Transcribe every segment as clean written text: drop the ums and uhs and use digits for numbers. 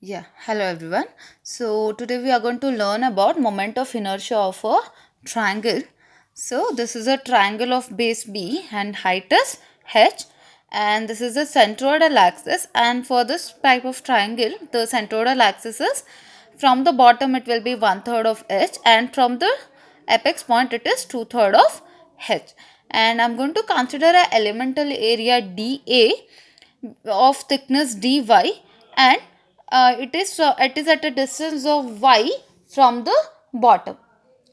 Yeah, hello everyone. So today we are going to learn about moment of inertia of a triangle. So this is a triangle of base B and height is h, and this is the centroidal axis, and for this type of triangle the centroidal axis is from the bottom it will be 1/3 of h, and from the apex point it is 2/3 of h. And I'm going to consider a elemental area dA of thickness dy, and it is at a distance of y from the bottom.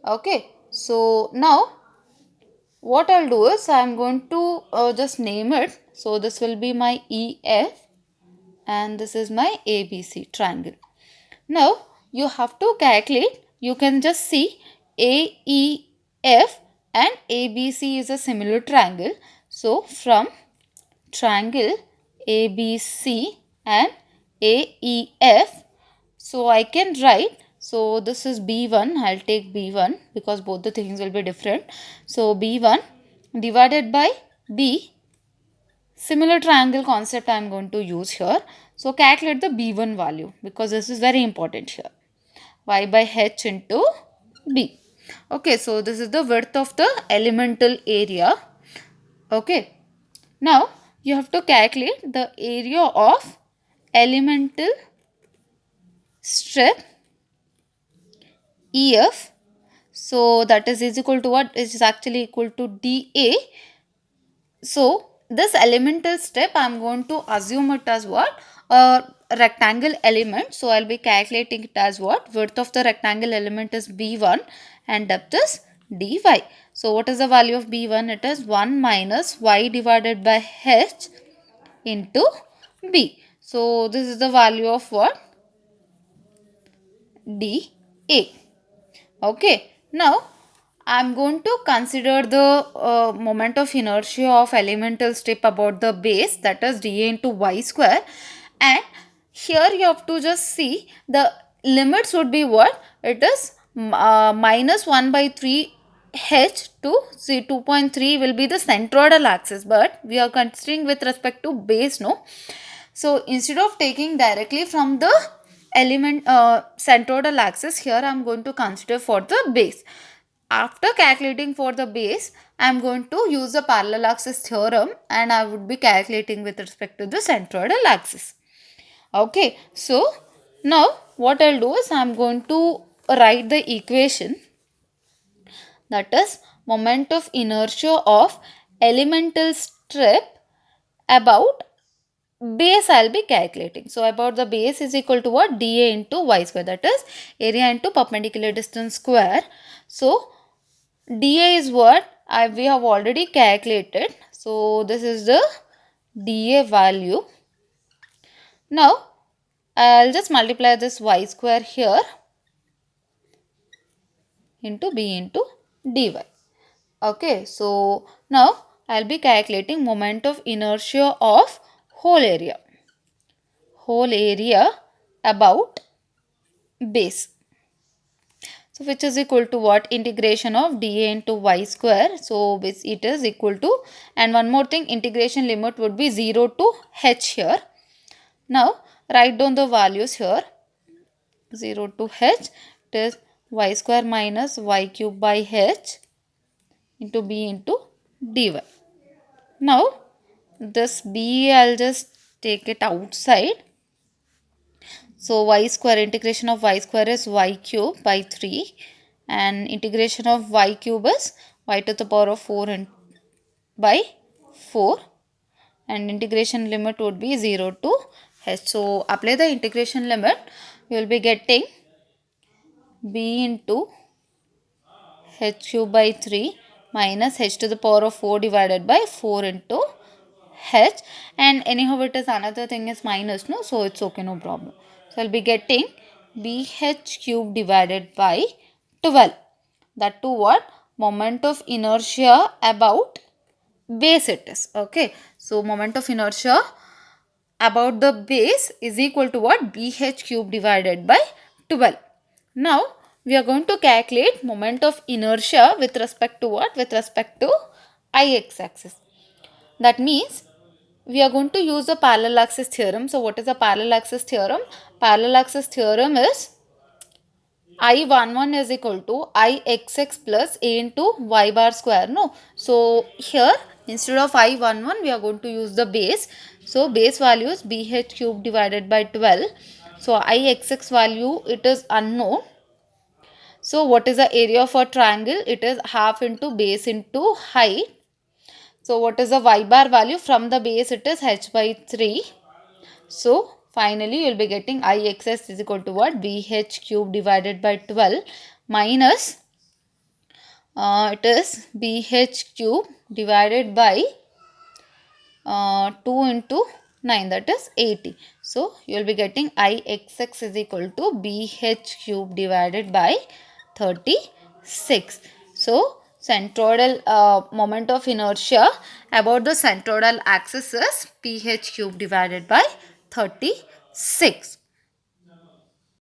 Okay, so now what I'll do is I'm going to just name it. So this will be my EF and this is my ABC triangle. Now you have to calculate. You can just see AEF and ABC is a similar triangle. So from triangle ABC and AEF, so I can write, so this is B1, I'll take B1 because both the things will be different. So B1 divided by B, similar triangle concept I am going to use here. So calculate the B1 value because this is very important here. Y by H into B. Okay, so this is the width of the elemental area. Okay, now you have to calculate the area of elemental strip EF. So that is equal to what? It is actually equal to dA. So this elemental strip I am going to assume it as what? A rectangle element. So I will be calculating it as what? Width of the rectangle element is B1 and depth is dy. So what is the value of B1? It is 1 minus y divided by h into B. So this is the value of what? dA. Okay. Now I am going to consider the moment of inertia of elemental strip about the base, that is dA into y square, and here you have to just see the limits would be what? It is minus 1 by 3 h to see 2.3 will be the centroidal axis, but we are considering with respect to base, no? So instead of taking directly from the element centroidal axis, here I am going to consider for the base. After calculating for the base, I am going to use the parallel axis theorem and I would be calculating with respect to the centroidal axis. Okay, so now what I'll do is I am going to write the equation, that is moment of inertia of elemental strip about base I'll be calculating. So about the base is equal to what? dA into y square, that is area into perpendicular distance square. So dA is what we have already calculated. So this is the dA value. Now I'll just multiply this y square here into B into dy. Okay, so now I'll be calculating moment of inertia of whole area. Whole area about base. So which is equal to what? Integration of dA into y square. So it is equal to, and one more thing, integration limit would be 0 to h here. Now write down the values here. 0 to h, it is y square minus y cube by h into b into dy. Now this b I'll just take it outside. So y square, integration of y square is y cube by 3 and integration of y cube is y to the power of 4 and by 4, and integration limit would be 0 to h. So apply the integration limit, you will be getting b into h cube by 3 minus h to the power of 4 divided by 4 into h, and anyhow it is another thing is minus, no, so it's okay, no problem. So I'll be getting bh cube divided by 12, that to what? Moment of inertia about base it is. Okay, so moment of inertia about the base is equal to what? bh cube divided by 12. Now we are going to calculate moment of inertia with respect to what? With respect to ix axis. That means we are going to use the parallel axis theorem. So what is the parallel axis theorem? parallel access theorem is I11 is equal to Ixx plus A into y bar square. No. So here instead of I11 we are going to use the base. So base value is BH cube divided by 12. So Ixx value, it is unknown. So what is the area of a triangle? It is half into base into height. So what is the y bar value? From the base it is h by 3. So finally you will be getting Ixx is equal to what? BH cube divided by 12 minus it is BH cube divided by 2 into 9, that is 80. So you will be getting Ixx is equal to BH cube divided by 36. So centroidal moment of inertia about the centroidal axis is PH cube divided by 36.